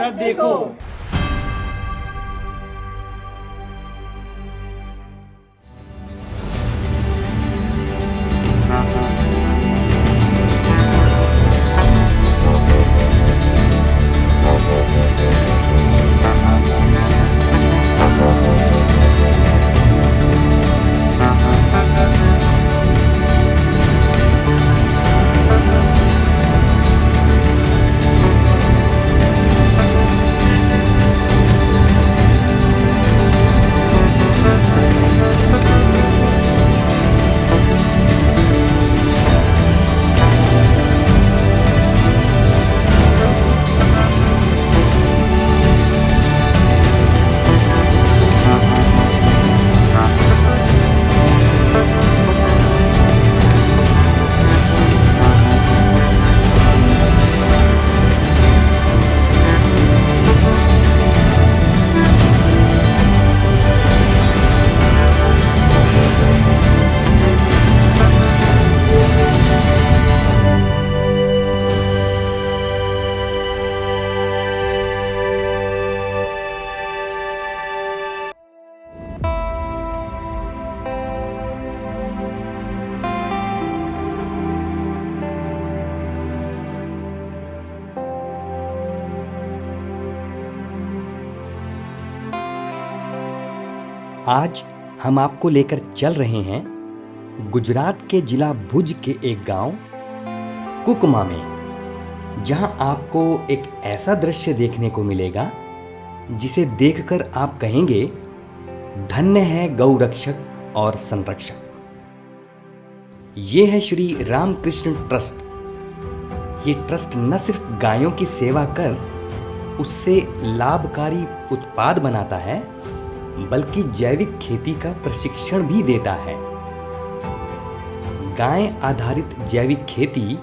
है देखो। आज हम आपको लेकर चल रहे हैं गुजरात के जिला भुज के एक गांव कुकमा में, जहां आपको एक ऐसा दृश्य देखने को मिलेगा जिसे देखकर आप कहेंगे, धन्य है गौ रक्षक और संरक्षक। ये है श्री रामकृष्ण ट्रस्ट। ये ट्रस्ट न सिर्फ गायों की सेवा कर उससे लाभकारी उत्पाद बनाता है, बल्कि जैविक खेती का प्रशिक्षण भी देता है। गाय आधारित जैविक खेती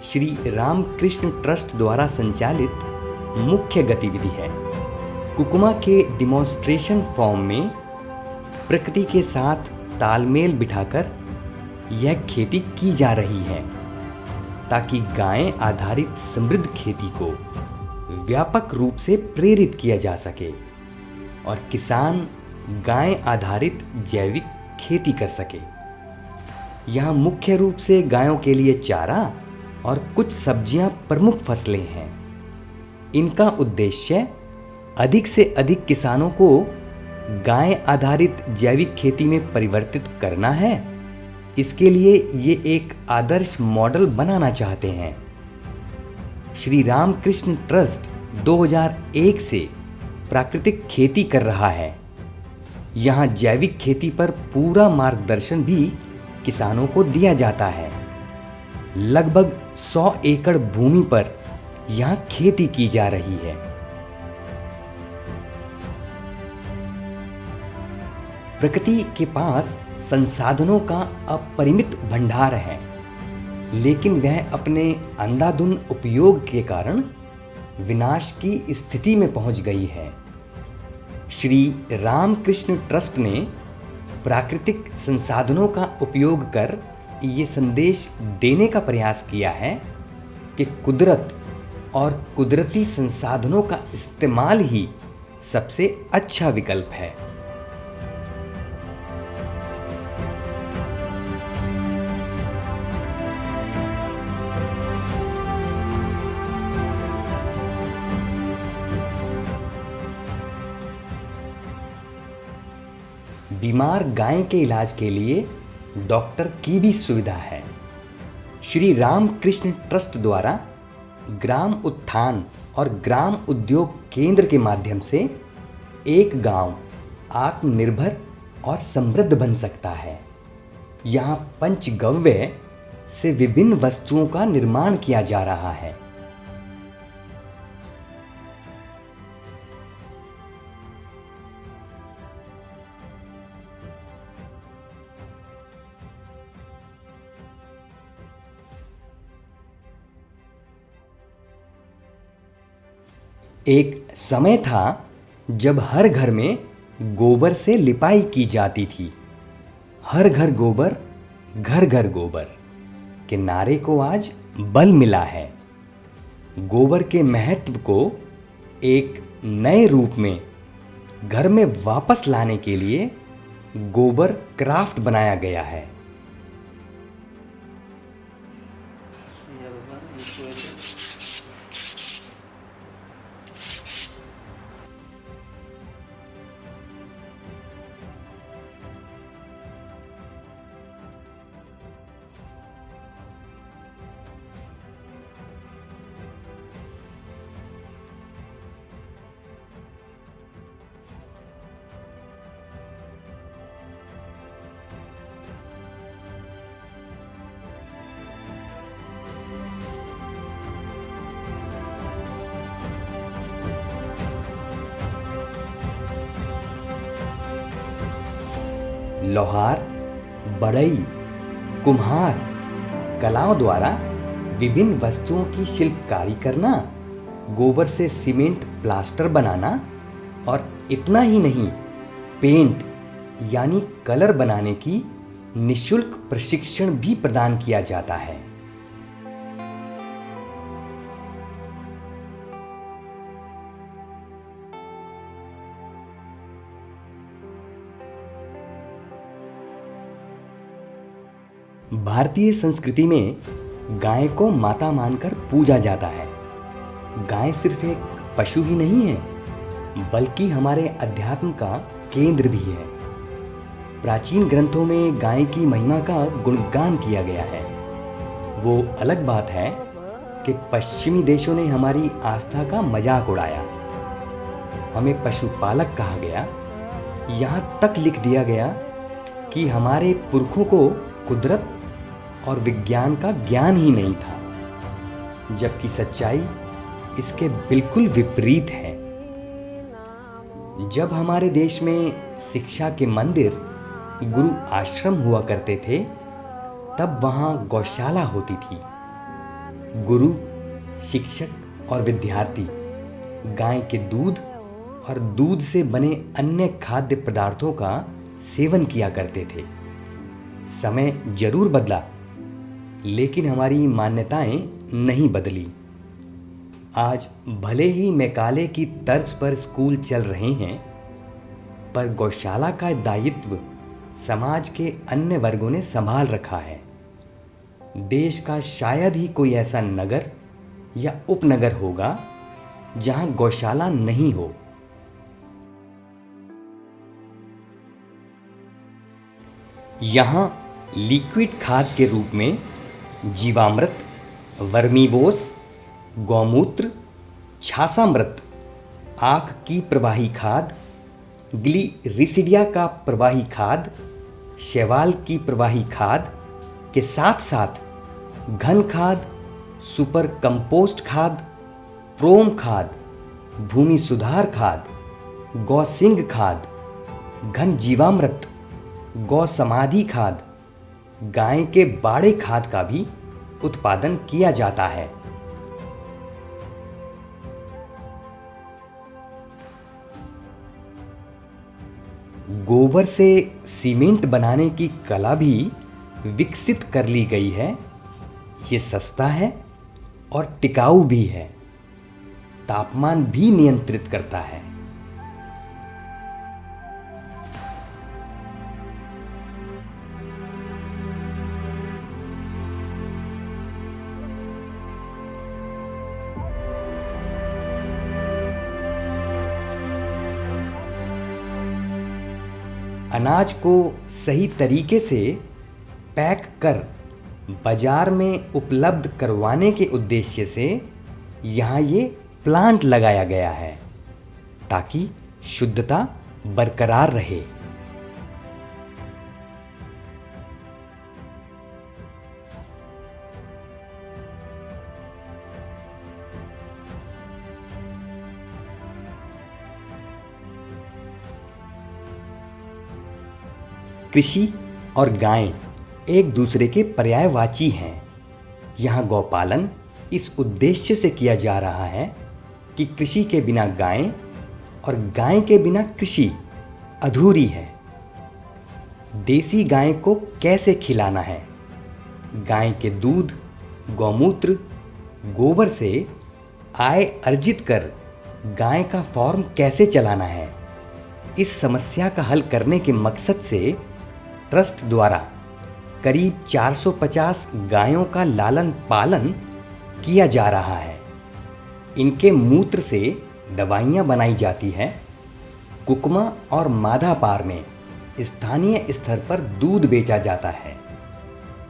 श्री रामकृष्ण ट्रस्ट द्वारा संचालित मुख्य गतिविधि है। कुकमा के डिमॉन्स्ट्रेशन फॉर्म में प्रकृति के साथ तालमेल बिठाकर यह खेती की जा रही है, ताकि गाय आधारित समृद्ध खेती को व्यापक रूप से प्रेरित किया जा सके और किसान गाय आधारित जैविक खेती कर सके। यहाँ मुख्य रूप से गायों के लिए चारा और कुछ सब्जियां प्रमुख फसलें हैं। इनका उद्देश्य अधिक से अधिक किसानों को गाय आधारित जैविक खेती में परिवर्तित करना है। इसके लिए ये एक आदर्श मॉडल बनाना चाहते हैं। श्री रामकृष्ण ट्रस्ट 2001 से प्राकृतिक खेती कर रहा है। यहाँ जैविक खेती पर पूरा मार्गदर्शन भी किसानों को दिया जाता है। लगभग 100 एकड़ भूमि पर यहाँ खेती की जा रही है। प्रकृति के पास संसाधनों का अपरिमित भंडार है, लेकिन वह अपने अंधाधुंध उपयोग के कारण विनाश की स्थिति में पहुंच गई है। श्री रामकृष्ण ट्रस्ट ने प्राकृतिक संसाधनों का उपयोग कर ये संदेश देने का प्रयास किया है कि कुदरत और कुदरती संसाधनों का इस्तेमाल ही सबसे अच्छा विकल्प है। बीमार गाय के इलाज के लिए डॉक्टर की भी सुविधा है। श्री रामकृष्ण ट्रस्ट द्वारा ग्राम उत्थान और ग्राम उद्योग केंद्र के माध्यम से एक गांव आत्मनिर्भर और समृद्ध बन सकता है। यहाँ पंचगव्य से विभिन्न वस्तुओं का निर्माण किया जा रहा है। एक समय था जब हर घर में गोबर से लिपाई की जाती थी। हर घर गोबर, घर घर गोबर के नारे को आज बल मिला है। गोबर के महत्व को एक नए रूप में घर में वापस लाने के लिए गोबर क्राफ्ट बनाया गया है। लोहार, बढ़ई, कुम्हार कलाओं द्वारा विभिन्न वस्तुओं की शिल्पकारी करना, गोबर से सीमेंट प्लास्टर बनाना और इतना ही नहीं, पेंट यानी कलर बनाने की निःशुल्क प्रशिक्षण भी प्रदान किया जाता है। भारतीय संस्कृति में गाय को माता मानकर पूजा जाता है। गाय सिर्फ एक पशु ही नहीं है, बल्कि हमारे अध्यात्म का केंद्र भी है। प्राचीन ग्रंथों में गाय की महिमा का गुणगान किया गया है। वो अलग बात है कि पश्चिमी देशों ने हमारी आस्था का मजाक उड़ाया। हमें पशुपालक कहा गया, यहाँ तक लिख दिया गया कि हमारे पुरखों को कुदरत और विज्ञान का ज्ञान ही नहीं था, जबकि सच्चाई इसके बिल्कुल विपरीत है। जब हमारे देश में शिक्षा के मंदिर, गुरु आश्रम हुआ करते थे, तब वहाँ गौशाला होती थी। गुरु, शिक्षक और विद्यार्थी गाय के दूध और दूध से बने अन्य खाद्य पदार्थों का सेवन किया करते थे। समय जरूर बदला, लेकिन हमारी मान्यताएं नहीं बदली। आज भले ही मैकाले की तर्ज पर स्कूल चल रहे हैं, पर गौशाला का दायित्व समाज के अन्य वर्गों ने संभाल रखा है। देश का शायद ही कोई ऐसा नगर या उपनगर होगा जहां गौशाला नहीं हो। यहां लिक्विड खाद के रूप में जीवामृत, वर्मीबोस, गौमूत्र, छासामृत, आख की प्रवाही खाद, ग्लिरिसिडिया का प्रवाही खाद, शैवाल की प्रवाही खाद के साथ साथ घन खाद, सुपर कंपोस्ट खाद, प्रोम खाद, भूमि सुधार खाद, गौसिंग खाद, घन जीवामृत, गौ समाधि खाद, गाय के बाड़े खाद का भी उत्पादन किया जाता है। गोबर से सीमेंट बनाने की कला भी विकसित कर ली गई है। ये सस्ता है और टिकाऊ भी है। तापमान भी नियंत्रित करता है। अनाज को सही तरीके से पैक कर बाजार में उपलब्ध करवाने के उद्देश्य से यहाँ ये प्लांट लगाया गया है, ताकि शुद्धता बरकरार रहे। कृषि और गाय एक दूसरे के पर्यायवाची हैं। यहाँ गौपालन इस उद्देश्य से किया जा रहा है कि कृषि के बिना गाय और गाय के बिना कृषि अधूरी है। देसी गाय को कैसे खिलाना है? गाय के दूध, गौमूत्र, गोबर से आय अर्जित कर गाय का फार्म कैसे चलाना है, इस समस्या का हल करने के मकसद से ट्रस्ट द्वारा करीब 450 गायों का लालन पालन किया जा रहा है। इनके मूत्र से दवाइयाँ बनाई जाती हैं। कुकमा और माधापार में स्थानीय स्तर पर दूध बेचा जाता है।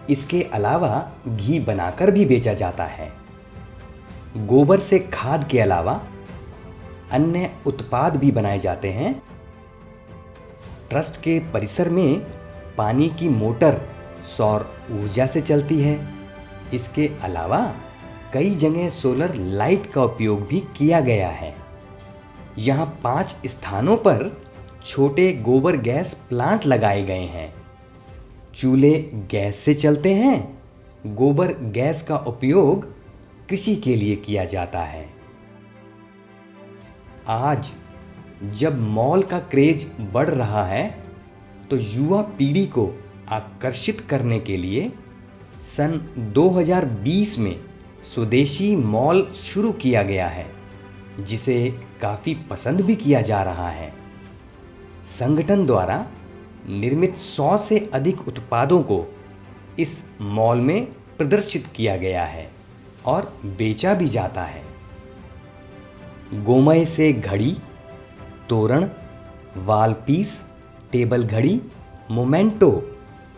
इसके अलावा घी बनाकर भी बेचा जाता है। गोबर से खाद के अलावा अन्य उत्पाद भी बनाए जाते हैं। ट्रस्ट के परिसर में पानी की मोटर सौर ऊर्जा से चलती है। इसके अलावा कई जगह सोलर लाइट का उपयोग भी किया गया है। यहाँ 5 स्थानों पर छोटे गोबर गैस प्लांट लगाए गए हैं। चूल्हे गैस से चलते हैं। गोबर गैस का उपयोग कृषि के लिए किया जाता है। आज जब मॉल का क्रेज बढ़ रहा है तो युवा पीढ़ी को आकर्षित करने के लिए सन 2020 में स्वदेशी मॉल शुरू किया गया है, जिसे काफ़ी पसंद भी किया जा रहा है। संगठन द्वारा निर्मित 100 से अधिक उत्पादों को इस मॉल में प्रदर्शित किया गया है और बेचा भी जाता है। गोमय से घड़ी, तोरण, वाल पीस, टेबल घड़ी, मोमेंटो,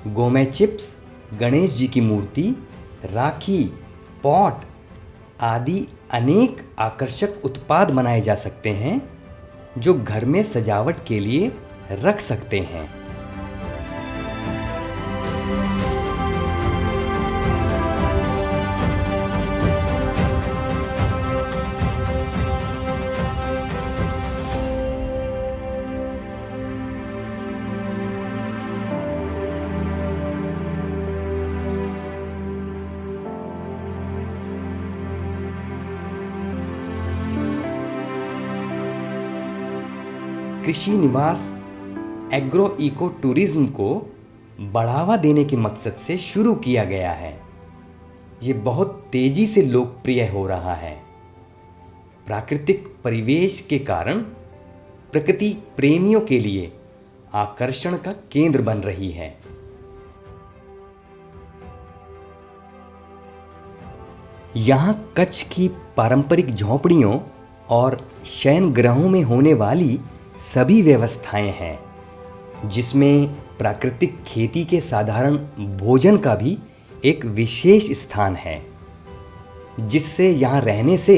गोमय चिप्स, गणेश जी की मूर्ति, राखी, पॉट आदि अनेक आकर्षक उत्पाद बनाए जा सकते हैं जो घर में सजावट के लिए रख सकते हैं। कृषि निवास एग्रो इको टूरिज्म को बढ़ावा देने के मकसद से शुरू किया गया है। ये बहुत तेजी से लोकप्रिय हो रहा है। प्राकृतिक परिवेश के कारण प्रकृति प्रेमियों के लिए आकर्षण का केंद्र बन रही है। यहाँ कच्छ की पारंपरिक झोंपड़ियों और शयन गृहों में होने वाली सभी व्यवस्थाएं हैं, जिसमें प्राकृतिक खेती के साधारण भोजन का भी एक विशेष स्थान है, जिससे यहाँ रहने से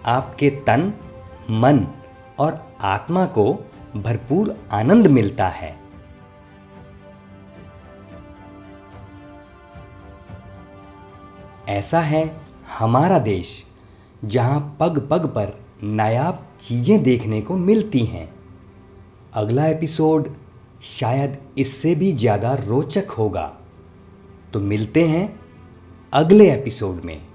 आपके तन, मन और आत्मा को भरपूर आनंद मिलता है। ऐसा है हमारा देश, जहाँ पग पग पर नायाब चीज़ें देखने को मिलती हैं। अगला एपिसोड शायद इससे भी ज़्यादा रोचक होगा। तो मिलते हैं अगले एपिसोड में।